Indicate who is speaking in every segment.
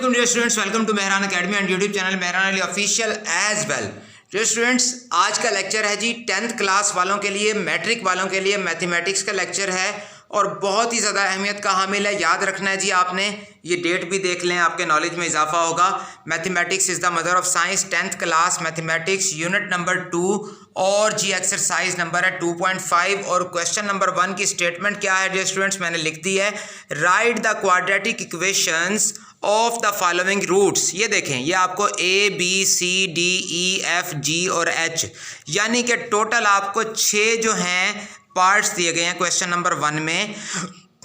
Speaker 1: Assalamualaikum dear students, welcome to Mehran Academy and YouTube channel Mehran Ali Official as well। dear students, आज का lecture है जी 10th class वालों के लिए, matric वालों के लिए मैथमेटिक्स का लेक्चर है और बहुत ही ज़्यादा अहमियत का हामिल है। याद रखना है जी आपने, ये डेट भी देख लें, आपके नॉलेज में इजाफा होगा। Mathematics is the mother of science, 10th class mathematics unit number 2 और जी एक्सरसाइज नंबर है 2.5 और क्वेश्चन नंबर 1 की स्टेटमेंट क्या है डियर स्टूडेंट्स, मैंने लिख दी है, write the quadratic equations of the following roots. ये देखें, ये आपको A B C D E F G और H यानी कि टोटल आपको 6 जो हैं पार्ट्स दिए गए हैं क्वेश्चन नंबर 1 में।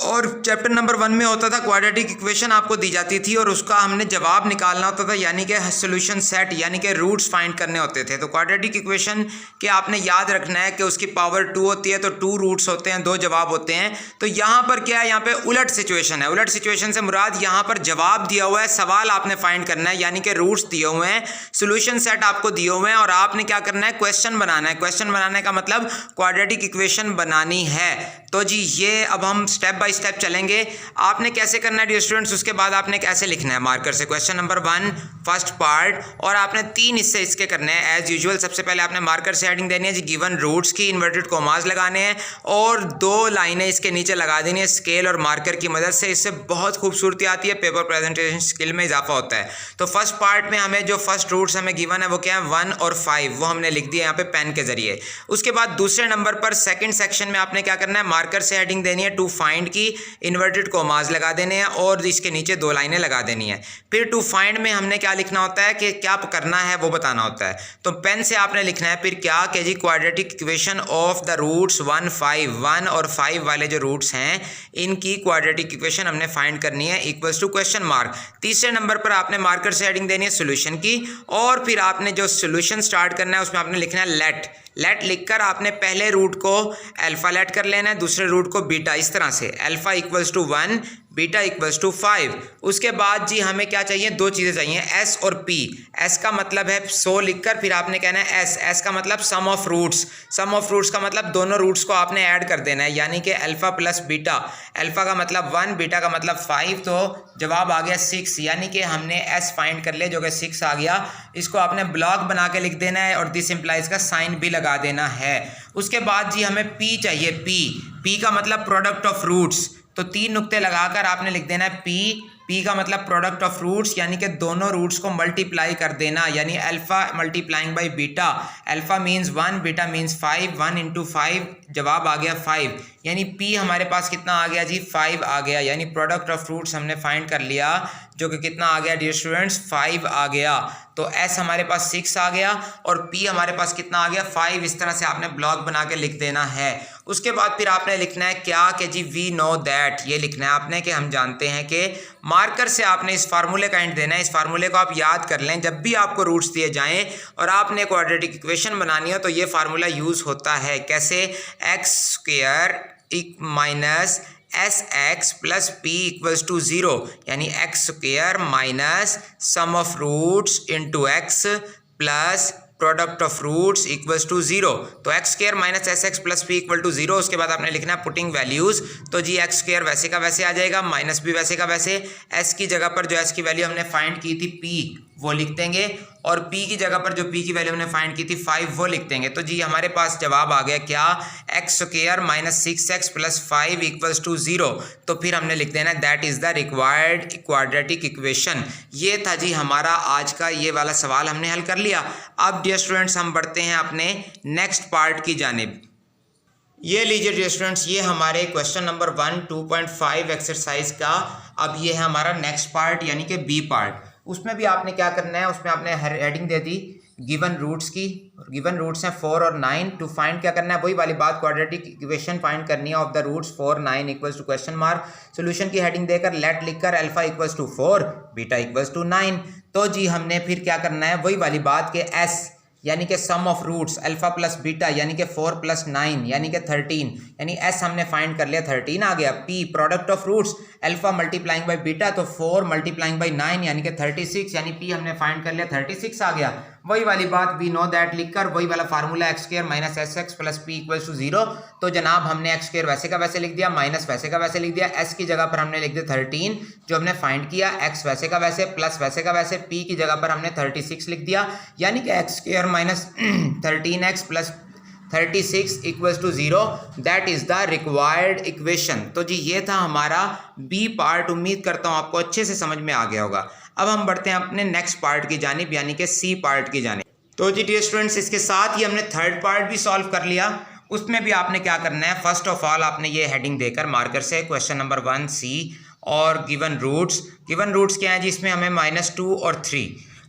Speaker 1: और चैप्टर नंबर 1 में होता था क्वाड्रेटिक इक्वेशन आपको दी जाती थी और उसका हमने जवाब निकालना होता था, यानी कि सॉल्यूशन सेट यानी कि रूट्स फाइंड करने होते थे। तो क्वाड्रेटिक इक्वेशन के आपने याद रखना है कि उसकी पावर 2 होती है, तो 2 रूट्स होते हैं, 2 जवाब होते हैं। तो यहाँ पर क्या है, यहाँ पे उलट सिचुएशन है। उलट सिचुएशन से मुराद यहाँ पर जवाब दिया हुआ है, सवाल आपने फाइंड करना है, यानी कि रूट्स दिए हुए हैं, सोल्यूशन सेट आपको दिए हुए हैं और आपने क्या करना है, क्वेश्चन बनाना है। क्वेश्चन बनाने का मतलब क्वाड्रेटिक इक्वेशन बनानी है। तो जी ये अब हम स्टेप बाय स्टेप चलेंगे। आपने कैसे करना है डियर स्टूडेंट्स, उसके बाद आपने कैसे लिखना है मार्कर से। क्वेश्चन नंबर 1 फर्स्ट पार्ट, और आपने 3 हिस्से इसके करने हैं एज यूजुअल। सबसे पहले आपने मार्कर से हेडिंग देनी है जी, गिवन रूट्स की इन्वर्टेड कॉमास लगाने हैं और 2 लाइनें इसके नीचे लगा देनी है स्केल और मार्कर की मदद से। इससे बहुत खूबसूरती आती है, पेपर प्रेजेंटेशन स्किल में इजाफा होता है। तो फर्स्ट पार्ट में हमें जो फर्स्ट रूट्स हमें गिवन है वो क्या है, 1 और 5, वो हमने लिख दिया यहाँ पे पेन के जरिए। उसके बाद दूसरे नंबर पर सेकंड सेक्शन में आपने क्या करना है, मार्कर से हेडिंग देनी है टू फाइंड की, इन्वर्टेड कॉमास लगा देने हैं और इसके नीचे 2 लाइनें लगा देनी है। फिर टू फाइंड में हमने क्या लिखना होता है कि क्या करना है वो बताना होता है। तो पेन से आपने लिखना है फिर क्या कि जी quadratic equation of the roots 1 5, 1 और 5 वाले जो रूट्स हैं इनकी क्वाड्रेटिक इक्वेशन हमने फाइंड करनी है, इक्वल्स टू क्वेश्चन मार्क। तीसरे नंबर पर आपने मार्कर से हेडिंग देनी है सोल्यूशन की और फिर आपने जो सोल्यूशन स्टार्ट करना है उसमें आपने लिखना है लेट लिखकर आपने पहले रूट को अल्फा लेट कर लेना है, दूसरे रूट को बीटा, इस तरह से alpha equals to 1, beta equals to 5। उसके बाद जी हमें क्या चाहिए, 2 चीज़ें चाहिए, एस और पी। एस का मतलब है 100 लिखकर फिर आपने कहना है एस का मतलब sum of roots. Sum of roots का मतलब दोनों रूट्स को आपने ऐड कर देना है, यानी कि अल्फा प्लस बीटा। अल्फा का मतलब 1, बीटा का मतलब 5, तो जवाब आ गया 6, यानी कि हमने एस फाइंड कर लिया जो कि 6 आ गया। इसको आपने ब्लॉक बना के लिख देना है और दिस इंप्लाइज का साइन भी लगा देना है। उसके बाद जी हमें पी चाहिए, पी का मतलब प्रोडक्ट ऑफ रूट्स, तो 3 नुक्ते लगाकर आपने लिख देना है पी का मतलब प्रोडक्ट ऑफ रूट्स, यानी कि दोनों रूट्स को मल्टीप्लाई कर देना, यानी alpha multiplying by beta. Alpha means 1, beta means 5, 1 into 5, जवाब आ गया 5, यानी पी हमारे पास कितना आ गया जी, 5 आ गया। यानी प्रोडक्ट ऑफ रूट्स हमने फाइंड कर लिया जो कि कितना आ गया डियर स्टूडेंट्स, 5 आ गया। तो एस हमारे पास 6 आ गया और पी हमारे पास कितना आ गया, 5। इस तरह से आपने ब्लॉक बना के लिख देना है। उसके बाद फिर आपने लिखना है क्या कि जी वी नो दैट, ये लिखना है आपने कि हम जानते हैं कि। मार्कर से आपने इस फार्मूले का एंड देना है। इस फार्मूले को आप याद कर लें, जब भी आपको रूट्स दिए जाएं और आपने क्वाड्रेटिक इक्वेशन बनानी हो तो ये फार्मूला यूज़ होता है। कैसे, x square minus s x plus p equals to 0, यानी x square minus sum of roots into x plus product of roots equals to 0। तो x square minus s x plus p equal to 0। उसके बाद आपने लिखना है putting values, तो जी x square वैसे का वैसे आ जाएगा, माइनस भी वैसे का वैसे। एस की जगह पर जो एस की वैल्यू हमने फाइंड की थी पी, वो लिख देंगे, और पी की जगह पर जो पी की वैल्यू हमने फाइंड की थी 5, वो लिख देंगे। तो जी हमारे पास जवाब आ गया क्या, x square minus 6x plus 5 equals to 0। तो फिर हमने लिख देना that is the required quadratic equation. ये था जी हमारा आज का ये वाला सवाल, हमने हल कर लिया। अब डियर स्टूडेंट्स हम बढ़ते हैं अपने नेक्स्ट पार्ट की जानिब। ये लीजिए डियर स्टूडेंट्स, ये हमारे क्वेश्चन नंबर 1 2.5 एक्सरसाइज का अब ये है हमारा नेक्स्ट पार्ट, यानी कि बी पार्ट। उसमें भी आपने क्या करना है, उसमें आपने हेडिंग दे दी गिवन रूट्स की, गिवन रूट्स हैं 4 और 9। टू फाइंड क्या करना है, वही वाली बात, क्वाड्रेटिक इक्वेशन फाइंड करनी है of the roots 4 9 equals to question mark. Solution की हेडिंग देकर लेट लिखकर alpha equals to 4, beta equals to 9। तो जी हमने फिर क्या करना है, वही वाली बात के यानी कि sum of roots alpha plus beta यानी कि 4 + 9 यानी कि 13, यानी एस हमने फाइंड कर लिया 13 आ गया। P product of roots alpha multiplying by beta तो 4 मल्टीप्लाइंग बाय 9 यानी कि 36, यानी पी हमने फाइंड कर लिया 36 आ गया। वही वाली बात वी नो दैट लिखकर वही वाला formula x square minus s x plus p equals to 0। तो जनाब हमने एक्स स्क्वायर वैसे का वैसे लिख दिया, माइनस वैसे का वैसे लिख दिया, एस की जगह पर हमने लिख दिया 13 जो हमने फाइंड किया, एक्स वैसे का वैसे प्लस वैसे का वैसे, पी की जगह पर हमने 36 लिख दिया, यानी कि x square minus 13x plus 36 equals to 0, that is the required equation. तो जी ये था हमारा बी पार्ट, उम्मीद करता हूँ आपको अच्छे से समझ में आ गया होगा। अब हम बढ़ते हैं अपने नेक्स्ट पार्ट की जानिब यानी कि सी पार्ट की जानिब। तो जी डियर स्टूडेंट्स, इसके साथ ही हमने थर्ड पार्ट भी सॉल्व कर लिया। उसमें भी आपने क्या करना है, फर्स्ट ऑफ ऑल आपने ये हेडिंग देकर मार्कर से क्वेश्चन नंबर 1 सी और गिवन रूट्स क्या है जी, इसमें हमें -2 और 3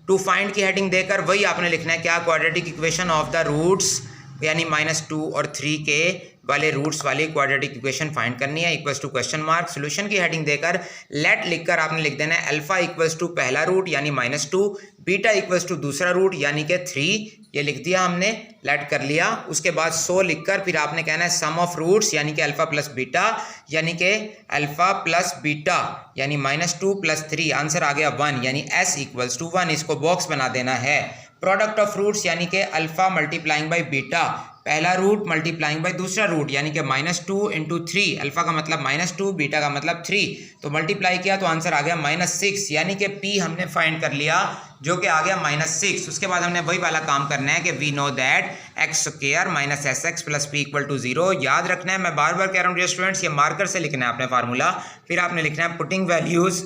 Speaker 1: टू फाइंड की हेडिंग देकर वही आपने लिखना है क्या, quadratic equation of the roots यानी -2 और 3 के वाले रूट्स वाली क्वाड्रेटिक इक्वेशन फाइंड करनी है, equals to question mark. Solution की हेडिंग देकर लेट लिखकर आपने लिख देना है अल्फा इक्वल्स टू पहला रूट यानी -2, बीटा इक्वल्स टू दूसरा रूट यानी कि 3, ये लिख दिया हमने, लेट कर लिया। उसके बाद 100 लिखकर फिर आपने कहना है सम ऑफ रूट्स यानी कि अल्फा प्लस बीटा यानी कि अल्फा प्लस बीटा यानी -2 + 3, आंसर आ गया 1 यानी s इक्वल्स टू 1, इसको बॉक्स बना देना है। प्रोडक्ट ऑफ रूट्स यानी कि अल्फा मल्टीप्लाइंग बाय बीटा, पहला रूट मल्टीप्लाइंग बाय दूसरा रूट यानी कि -2 × 3, अल्फा का मतलब -2, बीटा का मतलब 3, तो मल्टीप्लाई किया तो आंसर आ गया -6, यानी कि पी हमने फाइंड कर लिया जो कि आ गया -6। उसके बाद हमने वही वाला काम करना है कि we know that x square minus s x plus p equal to 0। याद रखना है, मैं बार बार कह रहा हूँ डियर स्टूडेंट्स, ये मार्कर से लिखना है अपने फार्मूला, फिर आपने लिखना है पुटिंग वैल्यूज़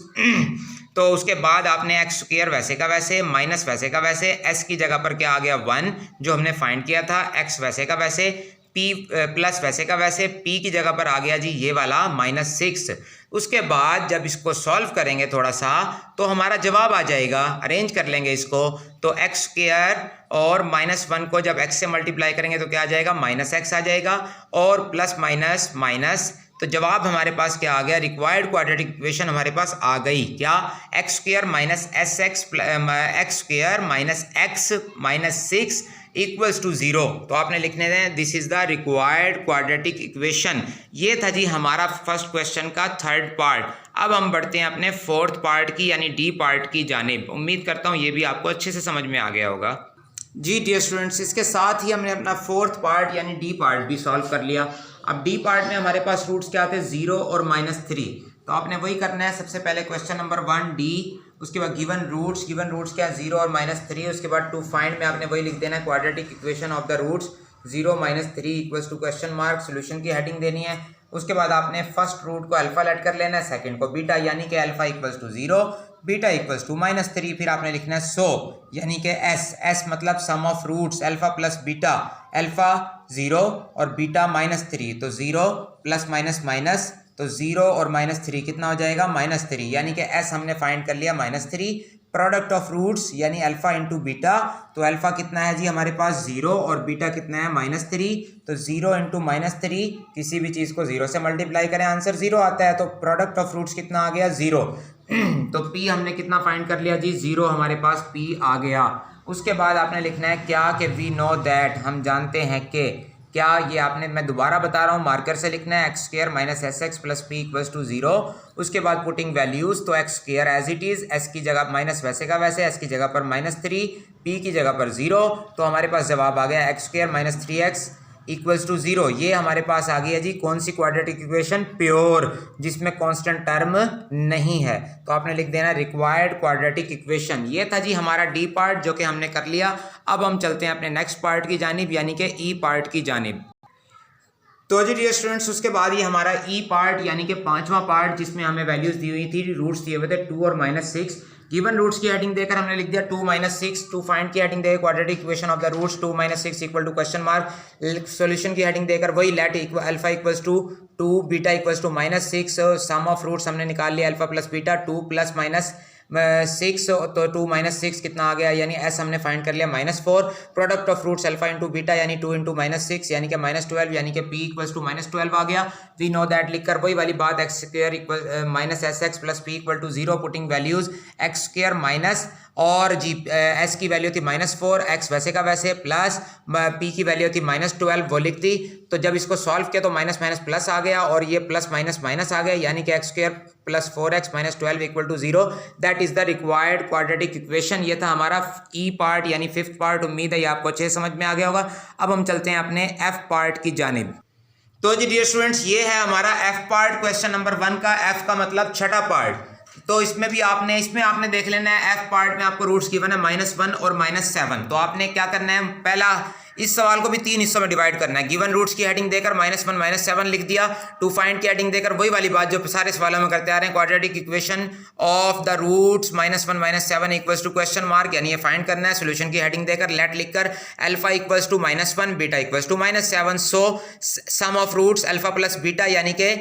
Speaker 1: तो उसके बाद आपने एक्स स्क्वायर वैसे का वैसे माइनस वैसे का वैसे, एस की जगह पर क्या आ गया 1 जो हमने फाइंड किया था, एक्स वैसे का वैसे, पी प्लस वैसे का वैसे, पी की जगह पर आ गया जी ये वाला -6। उसके बाद जब इसको सॉल्व करेंगे थोड़ा सा तो हमारा जवाब आ जाएगा, अरेंज कर लेंगे इसको, तो एक्स स्क्वायर और -1 को जब एक्स से मल्टीप्लाई करेंगे तो क्या आ जाएगा, -x आ जाएगा, और प्लस माइनस माइनस, तो जवाब हमारे पास क्या आ गया, रिक्वायर्ड क्वाड्रेटिक इक्वेशन हमारे पास आ गई क्या, x square minus s x x square minus x -6 equals to 0। तो आपने लिखने दें this is the required quadratic equation. ये था जी हमारा फर्स्ट क्वेश्चन का थर्ड पार्ट। अब हम बढ़ते हैं अपने फोर्थ पार्ट की यानी डी पार्ट की जानिब। उम्मीद करता हूँ ये भी आपको अच्छे से समझ में आ गया होगा। जी डियर स्टूडेंट्स, इसके साथ ही हमने अपना फोर्थ पार्ट यानी डी पार्ट भी सॉल्व कर लिया। अब डी पार्ट में हमारे पास रूट्स क्या आते हैं, 0 और -3, तो आपने वही करना है। सबसे पहले क्वेश्चन नंबर 1 डी, उसके बाद गिवन रूट्स क्या है 0 और -3, उसके बाद टू फाइंड में आपने वही लिख देना है quadratic equation of the roots 0 -3 equals to question mark, solution की हेडिंग देनी है। उसके बाद आपने फर्स्ट रूट को अल्फा लेट कर लेना है, सेकंड को बीटा यानी कि alpha equals to 0, beta equals to -3, फिर आपने लिखना है 100 यानी कि एस मतलब sum of roots alpha plus beta, alpha 0 और बीटा -3, तो 0 प्लस माइनस माइनस, तो 0 और -3 कितना हो जाएगा, -3, यानी कि एस हमने फाइंड कर लिया -3। प्रोडक्ट ऑफ रूट्स यानी अल्फा इंटू बीटा, तो अल्फा कितना है जी हमारे पास 0 और बीटा कितना है -3, तो 0 × -3, किसी भी चीज़ को 0 से मल्टीप्लाई करें आंसर 0 आता है, तो प्रोडक्ट ऑफ रूट्स कितना आ गया 0। तो P हमने कितना फाइंड कर लिया जी 0, हमारे पास P आ गया। उसके बाद आपने लिखना है क्या कि वी नो दैट, हम जानते हैं कि क्या, ये आपने, मैं दोबारा बता रहा हूँ, मार्कर से लिखना है x square minus s x plus p equals to 0। उसके बाद पुटिंग वैल्यूज़, तो x square as it is, s की जगह माइनस वैसे का वैसे, एस की जगह पर -3, पी की जगह पर 0, तो हमारे पास जवाब आ गया x square minus 3x equals to 0। ये हमारे पास आ गई है जी कौन सी क्वाड्रेटिक इक्वेशन, प्योर, जिसमें कांस्टेंट टर्म नहीं है, तो आपने लिख देना रिक्वायर्ड क्वाड्रेटिक इक्वेशन। ये था जी हमारा डी पार्ट जो कि हमने कर लिया। अब हम चलते हैं अपने नेक्स्ट पार्ट की जानिब यानी कि ई पार्ट की जानिब। तो जी डियर स्टूडेंट्स, उसके बाद ये हमारा ई पार्ट यानी कि पांचवा पार्ट, जिसमें हमें वैल्यूज दी हुई थी, रूट्स दिए हुए थे 2 और -6। गिवन रूट्स की हेडिंग देकर हमने लिख दिया 2 -6, टू फाइंड की हेडिंग देकर quadratic equation of the roots 2 -6 equal to question mark, solution की हेडिंग देकर वही let alpha equals to 2, beta equals to -6, sum of roots हमने निकाल लिया अल्फा प्लस बीटा 2 + -6, तो 2 - 6 कितना आ गया, यानी एस हमने फाइंड कर लिया -4। Product of roots alpha into beta यानी 2 × -6 यानी कि -12, यानी कि पी इक्वल्स टू -12 आ गया। वी नो दैट लिखकर वही वाली बात x square equal minus s x plus p equal to 0, putting values x square minus और जी एस की वैल्यू थी -4, एक्स वैसे का वैसे, प्लस पी की वैल्यू थी -12 वो लिख दी। तो जब इसको सॉल्व किया तो माइनस माइनस प्लस आ गया और ये प्लस माइनस माइनस आ गया, यानी कि x square plus 4x minus 12 equal to 0। That is the required quadratic equation. ये था हमारा ई पार्ट यानी फिफ्थ पार्ट। उम्मीद है ये आपको अच्छे समझ में आ गया होगा। अब हम चलते हैं अपने एफ पार्ट की जानिब। तो जी डियर स्टूडेंट्स, ये है हमारा एफ पार्ट क्वेश्चन नंबर 1 का। एफ का मतलब छठा पार्ट। तो इसमें आपने देख लेना है, एफ पार्ट में आपको रूट्स गिवन है -1 और -7। तो आपने क्या करना है, पहला इस सवाल को भी 3 हिस्सों में डिवाइड करना है। गिवन रूट्स की हेडिंग देकर -1 -7 लिख दिया। टू फाइंड की हेडिंग देकर वही वाली बात जो सारे सवालों में करते आ रहे हैं, quadratic equation of the roots -1 -7 equals to question mark, यानी ये फाइंड करना है। सोल्यूशन की हेडिंग देकर लेट लिखकर alpha equals to -1 beta equals to -7। So sum of roots alpha plus beta, यानी कि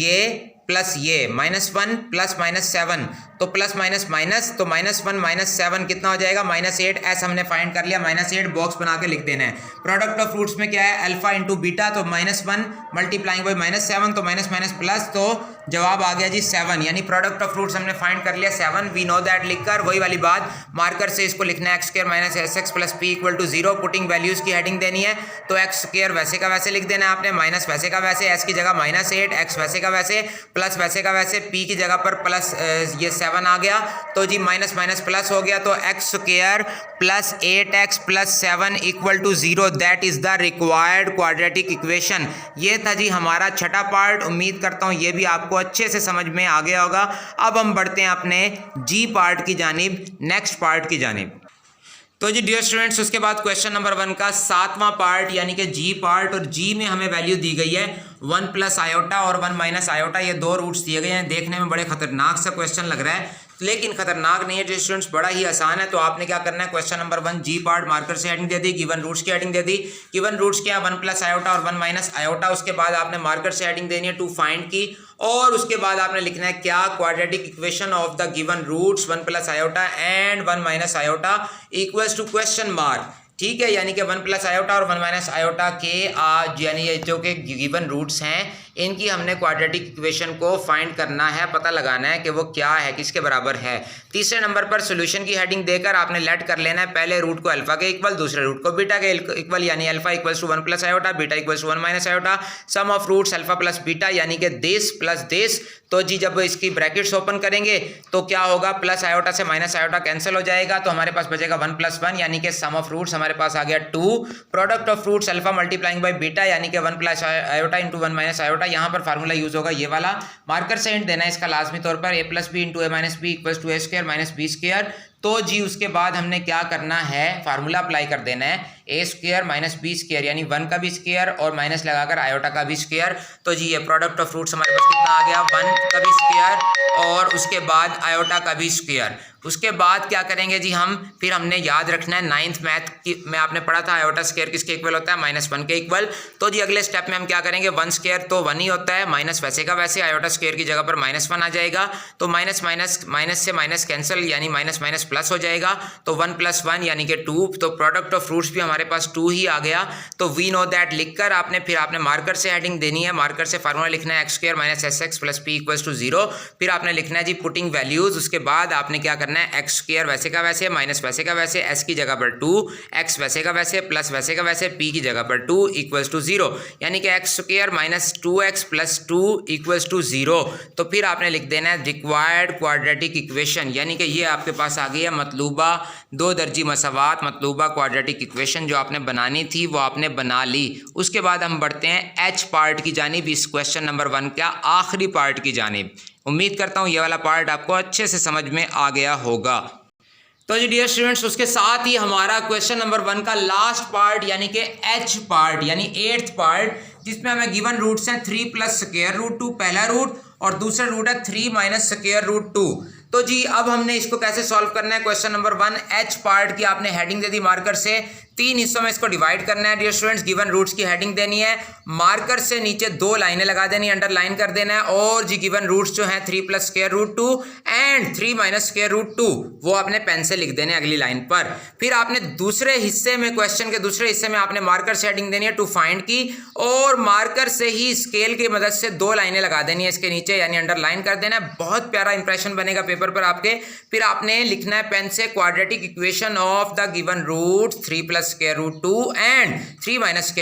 Speaker 1: ये प्लस ये -1 प्लस -7, तो प्लस माइनस माइनस, तो -1 -7 कितना हो जाएगा, -8। ऐसा हमने फाइंड कर लिया। -8 बॉक्स बना के लिख देना है। प्रोडक्ट ऑफ रूट्स में क्या है, अल्फा इंटू बीटा, तो -1 मल्टीप्लाइंग बाई -7, तो माइनस माइनस प्लस, तो जवाब आ गया जी 7। यानी प्रोडक्ट ऑफ रूट्स हमने फाइंड कर लिया 7। वी नो दैट लिखकर वही वाली बात मार्कर से इसको लिखना है, x² - sx plus p equal to 0। Putting values की हेडिंग देनी है, तो x² वैसे का वैसे लिख देना है आपने, माइनस वैसे का वैसे, s की जगह -8, x वैसे का वैसे, प्लस वैसे का वैसे, p की जगह पर प्लस ये 7 आ गया, तो जी माइनस माइनस प्लस हो गया, तो x² plus 8x plus 7 equal to 0। That is the required quadratic equation. ये था जी हमारा छठा पार्ट। उम्मीद करता हूँ ये भी आपको अच्छे से समझ में आ गया होगा। अब हम बढ़ते हैं अपने जी पार्ट की जानिब, नेक्स्ट पार्ट की जानिब। तो जी डियर स्टूडेंट्स, उसके बाद क्वेश्चन नंबर 1 का 7वां पार्ट यानी कि जी पार्ट, और जी में हमें वैल्यू दी गई है 1 प्लस आयोटा और 1 माइनस आयोटा। ये दो रूट्स दिए गए हैं। देखने में बड़े खतरनाक सा क्वेश्चन लग रहा है, लेकिन खतरनाक नहीं है डियर स्टूडेंट्स, बड़ा ही आसान है। तो आपने क्या करना है, क्वेश्चन नंबर 1 जी पार्ट मार्कर से हेडिंग दे दी, गिवन रूट्स की हेडिंग दे दी। गिवन रूट्स क्या, 1 प्लस आयोटा और 1 माइनस आयोटा। उसके बाद आपने मार्कर से हेडिंग देनी है टू फाइंड की, और उसके बाद आपने लिखना है क्या, quadratic equation of the given roots 1 plus iota and 1 minus iota equals to question mark. ठीक है, यानी कि 1 प्लस आयोटा और 1 माइनस आयोटा के यानी ये जो कि गिवन रूट्स हैं, इनकी हमने क्वाड्रेटिक इक्वेशन को फाइंड करना है, पता लगाना है कि वो क्या है, किसके बराबर है। तीसरे नंबर पर सॉल्यूशन की हेडिंग देकर आपने लेट कर लेना है, पहले रूट को अल्फा के इक्वल, दूसरे रूट को बीटा के इक्वल, यानी alpha equals to 1 plus iota, beta equals to 1 minus iota. Sum of roots alpha plus beta, यानी कि दिस प्लस दिस। तो जी जब इसकी ब्रैकेट्स ओपन करेंगे तो क्या होगा, प्लस आयोटा से माइनस आयोटा कैंसिल हो जाएगा, तो हमारे पास बचेगा 1 प्लस 1, यानी कि सम ऑफ रूट्स हमारे पास आ गया 2। Product of roots alpha multiplying by beta, यानी कि 1 plus iota into 1 minus iota. यहाँ पर फार्मूला यूज होगा ये वाला, मार्कर से हिंट देना है इसका लाजमी तौर पर, a plus b into a minus b equals to a² minus b square. तो जी उसके बाद हमने क्या करना है, फार्मूला अप्लाई कर देना है, a² माइनस बी स्क्वायर, यानी 1 का भी स्क्वायर और माइनस लगाकर आयोटा का भी स्क्वायर। तो जी ये प्रोडक्ट ऑफ रूट्स हमारे पास कितना आ गया, 1 का भी स्क्वायर और उसके बाद आयोटा का भी स्क्वायर। उसके बाद क्या करेंगे जी हम, फिर हमने याद रखना है 9th मैथ में आपने पढ़ा था आयोटा स्क्वायर किसके इक्वल होता है, -1 के इक्वल। तो जी अगले स्टेप में हम क्या करेंगे, 1 स्क्वायर तो 1 ही होता है, माइनस वैसे का वैसे, आयोटा स्क्वायर की जगह पर -1 आ जाएगा, तो माइनस माइनस माइनस से माइनस कैंसिल, यानी माइनस माइनस प्लस हो जाएगा, तो 1 प्लस 1 यानी कि 2। तो प्रोडक्ट ऑफ रूट्स भी हमारे पास 2 ही आ गया। तो वी नो दैट लिखकर फिर आपने मार्कर से हेडिंग देनी है, मार्कर से फार्मूला लिखना है x² - sx plus p equals to 0। फिर आपने लिखना है जी पुटिंग वैल्यूज। उसके बाद आपने क्या करना है, x² वैसे का वैसे, माइनस वैसे का वैसे, s की जगह पर 2, x वैसे का वैसे, प्लस वैसे का वैसे, p की जगह पर 2 इक्वल्स टू 0, यानी कि x² minus 2x plus 2 equals to 0। तो फिर आपने लिख देना है रिक्वायर्ड क्वाड्रेटिक इक्वेशन, यानी कि ये आपके पास आ गई है मतलूबा 2 दर्जी मसावात, मतलूबा क्वाड्रेटिक इक्वेशन जो आपने बनानी थी वो आपने बना ली। उसके बाद हम बढ़ते हैं एच पार्ट की जानिब, इस क्वेश्चन नंबर 1 का आखिरी पार्ट की जानिब। उम्मीद करता हूँ ये वाला पार्ट आपको अच्छे से समझ में आ गया होगा। तो जी डियर स्टूडेंट्स, उसके साथ ही हमारा क्वेश्चन नंबर 1 का लास्ट पार्ट यानी कि एच पार्ट यानी 8th पार्ट, जिसमें हमें गिवन रूट्स हैं 3 प्लस स्क्वायर रूट 2 पहला रूट, और दूसरा रूट है 3 माइनस स्क्वायर रूट 2। तो जी अब हमने इसको कैसे सॉल्व करना है, क्वेश्चन नंबर 1 एच पार्ट की आपने हेडिंग दे दी मार्कर से 3 हिस्सों में इसको डिवाइड करना है डियर स्टूडेंट्स। गिवन रूट्स की हेडिंग देनी है, मार्कर से नीचे 2 लाइनें लगा देनी, अंडरलाइन कर देना है। और जी गिवन रूट्स जो है 3 + √2 एंड 3 - √2 वो आपने पेन से लिख देने अगली लाइन पर। फिर आपने दूसरे हिस्से में, क्वेश्चन के दूसरे हिस्से में आपने मार्कर से हेडिंग देनी है टू फाइंड की, और मार्कर से ही स्केल की मदद से 2 लाइनें लगा देनी है इसके नीचे, यानी अंडरलाइन कर देना है। बहुत प्यारा इंप्रेशन बनेगा पेपर पर आपके। फिर आपने लिखना है पेन से quadratic equation of the given root 3 + √2 and 3 -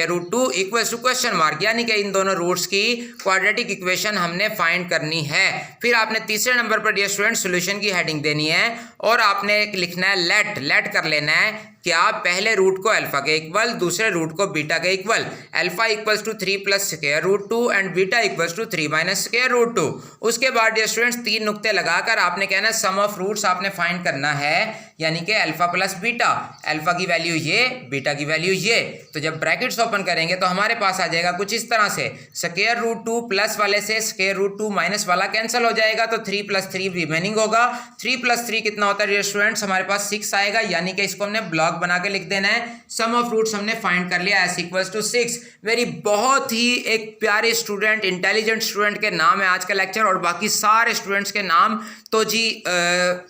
Speaker 1: √2 equals to question mark, यानी कि इन दोनों रूट्स की क्वाड्रेटिक इक्वेशन हमने फाइंड करनी है। फिर आपने तीसरे नंबर पर डियर स्टूडेंट सॉल्यूशन की हेडिंग देनी है और आपने लिखना है लेट कर लेना है क्या, पहले रूट को अल्फा के इक्वल, दूसरे रूट को बीटा के इक्वल। Alpha = 3 + √2 and beta = 3 - √2। उसके बाद डियर स्टूडेंट्स 3 नुक्ते लगाकर आपने कहना है सम ऑफ रूट्स आपने फाइंड करना है, यानी कि अल्फा + बीटा, अल्फा की वैल्यू ये, बीटा की वैल्यू ये। तो जब ब्रैकेट्स ओपन करेंगे तो हमारे पास आ जाएगा कुछ इस तरह से, √2 प्लस वाले से √2 माइनस वाला कैंसिल हो जाएगा, तो 3 + 3 रिमेनिंग होगा। 3 + 3 कितना होता है डियर स्टूडेंट्स, हमारे पास 6 आएगा, यानी कि इसको हमने ब्लॉक बना के लिख देना है। सम ऑफ रूट्स हमने फाइंड कर लिया, s = 6। वेरी बहुत ही एक प्यारे स्टूडेंट, इंटेलिजेंट स्टूडेंट के नाम है आज का लेक्चर, और बाकी सारे स्टूडेंट्स के नाम। तो जी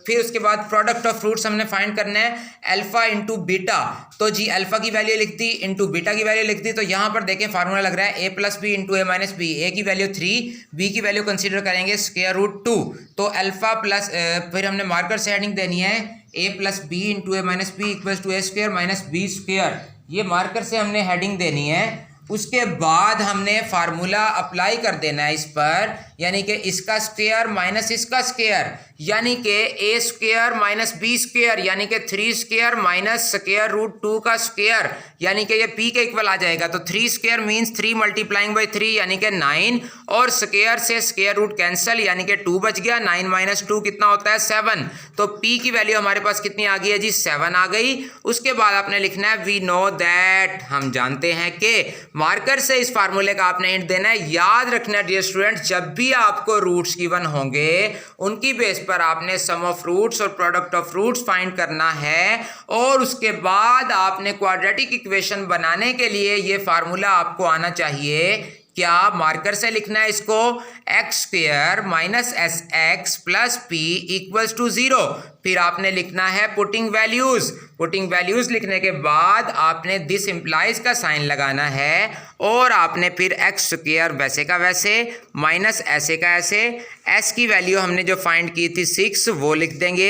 Speaker 1: फिर उसके बाद प्रोडक्ट ऑफ रूट्स हमने फाइंड करना है, अल्फा × बीटा। तो जी अल्फा की वैल्यू लिख दी इंटू बीटा की वैल्यू लिख दी। तो यहाँ पर देखें फार्मूला लग रहा है a + b × a - b। a की वैल्यू 3, b की वैल्यू कंसीडर करेंगे √2। तो अल्फा प्लस फिर हमने मार्कर से हेडिंग देनी है a + b × a - b = a² - b²। ये मार्कर से हमने हेडिंग देनी है। उसके बाद हमने फार्मूला अप्लाई कर देना है इस पर, यानी कि इसका स्क्वायर माइनस इसका स्क्वायर, यानी कि a² - b², यानी कि 3² माइनस √2 का स्क्वायर, यानी कि ये p के इक्वल आ जाएगा। तो 3² मीन्स 3 × 3 यानी कि 9, और स्क्वायर से स्क्वायर रूट कैंसिल, यानी कि 2 बच गया। 9 - 2 कितना होता है 7। तो p की वैल्यू हमारे पास कितनी आ गई है जी, 7 आ गई। उसके बाद आपने लिखना है वी नो दैट, हम जानते हैं कि, मार्कर से इस फार्मूले का आपने हिंट देना है। याद रखना डियर स्टूडेंट, जब भी आपको रूट्स गिवन होंगे उनकी बेस पर आपने सम ऑफ रूट्स और प्रोडक्ट ऑफ रूट्स फाइंड करना है, और उसके बाद आपने क्वाड्रेटिक इक्वेशन बनाने के लिए ये फार्मूला आपको आना चाहिए। क्या, मार्कर से लिखना है इसको x² - sx + p = 0। फिर आपने लिखना है पुटिंग वैल्यूज लिखने के बाद आपने दिस इम्प्लाइज का साइन लगाना है, और आपने फिर x² वैसे का वैसे माइनस ऐसे का ऐसे, s की वैल्यू हमने जो फाइंड की थी 6 वो लिख देंगे,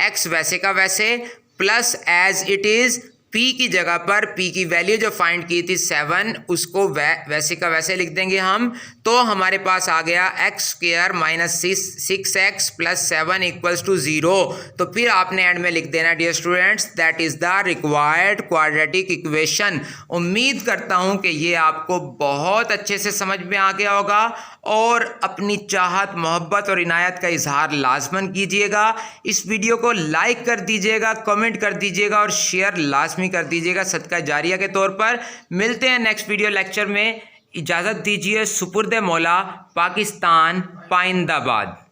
Speaker 1: x वैसे का वैसे plus as it is p की जगह पर p की वैल्यू जो फाइंड की थी 7 उसको वैसे का वैसे लिख देंगे हम। तो हमारे पास आ गया x² - 6x + 7 = 0। तो फिर आपने एंड में लिख देना dear students that is the required quadratic equation. उम्मीद करता हूँ कि ये आपको बहुत अच्छे से समझ में आ गया होगा, और अपनी चाहत, मोहब्बत और इनायत का इजहार लाजमन कीजिएगा। इस वीडियो को लाइक कर दीजिएगा, कमेंट कर दीजिएगा और शेयर लाजमी कर दीजिएगा सदका जारिया के तौर पर। मिलते हैं नेक्स्ट वीडियो लेक्चर में। इजाज़त दीजिए। सुपुर्द मौला, पाकिस्तान, पाइंदाबाद।